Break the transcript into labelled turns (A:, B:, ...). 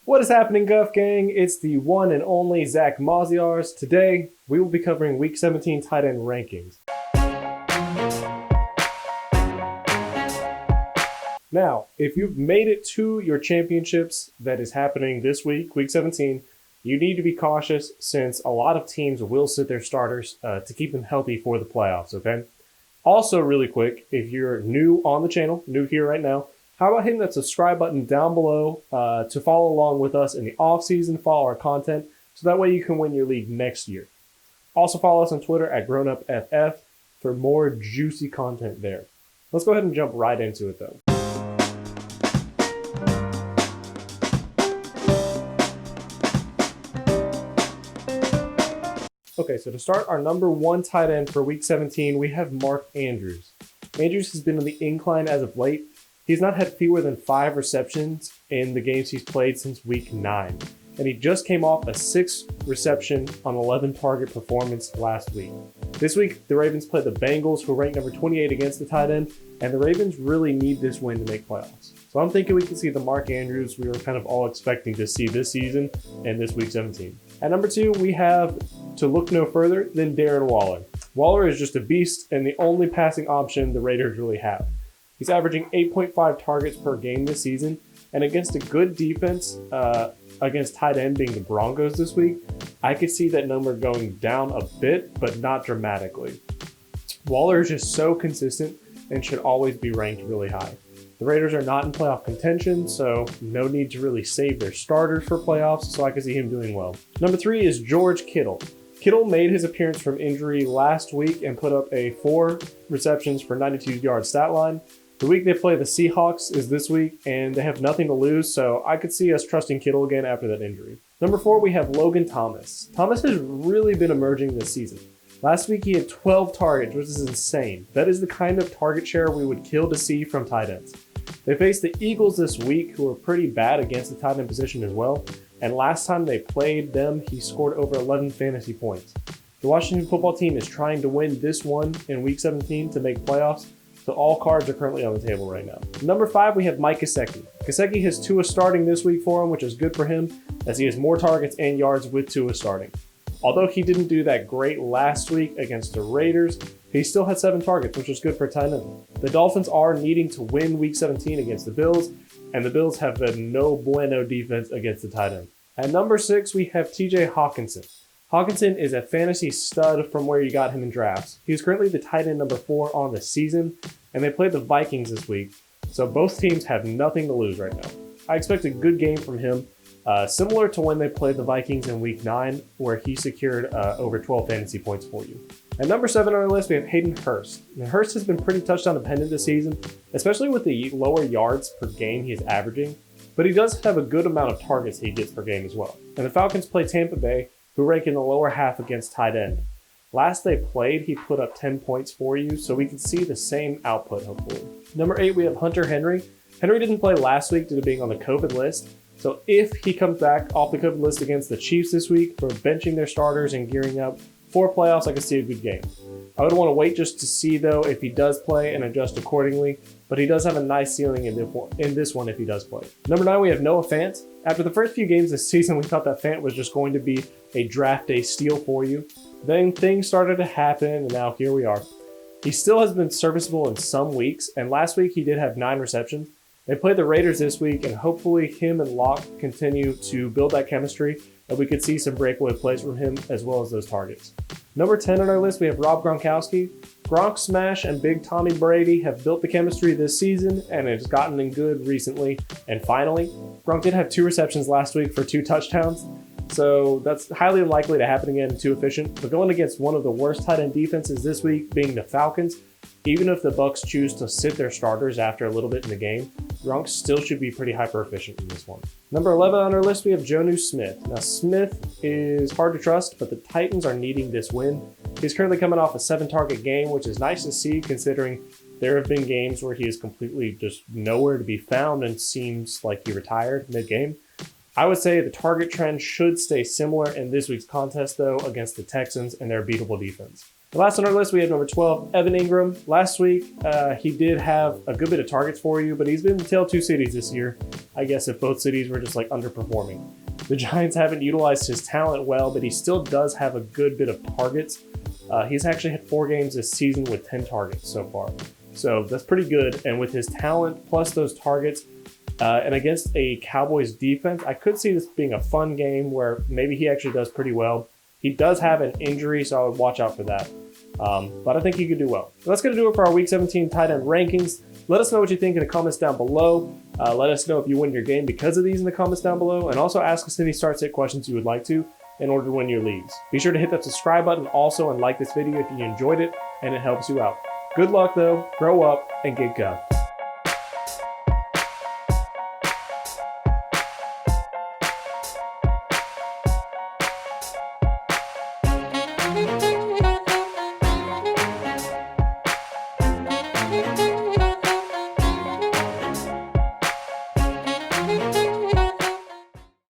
A: What is happening, Guff Gang? It's the one and only Zach Maziars. Today, we will be covering Week 17 tight end rankings. Now, if you've made it to your championships that is happening this week, Week 17, you need to be cautious since a lot of teams will sit their starters to keep them healthy for the playoffs, okay? Also, really quick, if you're new on the channel, new here right now, how about hitting that subscribe button down below to follow along with us in the offseason, follow our content, so that way you can win your league next year. Also follow us on Twitter at GrownUpFF for more juicy content there. Let's go ahead and jump right into it though. Okay, so to start our number one tight end for Week 17, we have Mark Andrews. Andrews has been on the incline as of late. He's not had fewer than 5 receptions in the games he's played since Week 9. And he just came off a 6 reception on 11 target performance last week. This week, the Ravens play the Bengals, who rank number 28 against the tight end, and the Ravens really need this win to make playoffs. So I'm thinking we can see the Mark Andrews we were kind of all expecting to see this season and this Week 17. At number 2, we have, to look no further than Darren Waller. Waller is just a beast and the only passing option the Raiders really have. He's averaging 8.5 targets per game this season, and against a good defense, against tight end being the Broncos this week, I could see that number going down a bit, but not dramatically. Waller is just so consistent and should always be ranked really high. The Raiders are not in playoff contention, so no need to really save their starters for playoffs, so I can see him doing well. Number 3 is George Kittle. Kittle made his appearance from injury last week and put up a 4 receptions for 92-yard stat line. The week they play the Seahawks is this week, and they have nothing to lose, so I could see us trusting Kittle again after that injury. Number 4, we have Logan Thomas. Thomas has really been emerging this season. Last week he had 12 targets, which is insane. That is the kind of target share we would kill to see from tight ends. They face the Eagles this week, who are pretty bad against the tight end position as well, and last time they played them, he scored over 11 fantasy points. The Washington football team is trying to win this one in Week 17 to make playoffs, so all cards are currently on the table right now. Number 5, we have Mike Gesicki. Gesicki has Tua starting this week for him, which is good for him, as he has more targets and yards with Tua starting. Although he didn't do that great last week against the Raiders, he still had 7 targets, which is good for a tight end. The Dolphins are needing to win Week 17 against the Bills, and the Bills have a no bueno defense against the tight end. At number 6, we have TJ Hockenson. Hockenson is a fantasy stud from where you got him in drafts. He's currently the tight end number 4 on the season, and they play the Vikings this week, so both teams have nothing to lose right now. I expect a good game from him, similar to when they played the Vikings in Week 9, where he secured over 12 fantasy points for you. At number 7 on our list, we have Hayden Hurst. Now, Hurst has been pretty touchdown dependent this season, especially with the lower yards per game he is averaging, but he does have a good amount of targets he gets per game as well. And the Falcons play Tampa Bay, who rank in the lower half against tight end. Last they played, he put up 10 points for you, so we can see the same output, hopefully. Number 8, we have Hunter Henry. Henry didn't play last week due to being on the COVID list, so if he comes back off the COVID list against the Chiefs this week for benching their starters and gearing up for playoffs, I could see a good game. I would want to wait just to see, though, if he does play and adjust accordingly, but he does have a nice ceiling in this one if he does play. Number 9, we have Noah Fant. After the first few games this season, we thought that Fant was just going to be a draft day steal for you. Then things started to happen, and now here we are. He still has been serviceable in some weeks, and last week he did have 9 receptions. They play the Raiders this week, and hopefully him and Locke continue to build that chemistry, and we could see some breakaway plays from him as well as those targets. Number 10 on our list, we have Rob Gronkowski. Gronk Smash and Big Tommy Brady have built the chemistry this season, and it's gotten in good recently. And finally, Gronk did have 2 receptions last week for 2 touchdowns, so that's highly unlikely to happen again, too efficient. But going against one of the worst tight end defenses this week, being the Falcons, even if the Bucs choose to sit their starters after a little bit in the game, Gronk still should be pretty hyper efficient in this one. Number 11 on our list, we have Jonnu Smith. Now, Smith is hard to trust, but the Titans are needing this win. He's currently coming off a 7-target game, which is nice to see considering there have been games where he is completely just nowhere to be found and seems like he retired mid-game. I would say the target trend should stay similar in this week's contest, though, against the Texans and their beatable defense. The last on our list, we have number 12, Evan Engram. Last week, he did have a good bit of targets for you, but he's been in the tail 2 cities this year. I guess if both cities were just like underperforming. The Giants haven't utilized his talent well, but he still does have a good bit of targets. He's actually had 4 games this season with 10 targets so far. So that's pretty good. And with his talent plus those targets, and against a Cowboys defense, I could see this being a fun game where maybe he actually does pretty well. He does have an injury, so I would watch out for that. But I think he could do well. That's going to do it for our Week 17 tight end rankings. Let us know what you think in the comments down below. Let us know if you win your game because of these in the comments down below. And also ask us any start-sit questions you would like to in order to win your leagues. Be sure to hit that subscribe button also and like this video if you enjoyed it and it helps you out. Good luck though, grow up, and get GUFFed.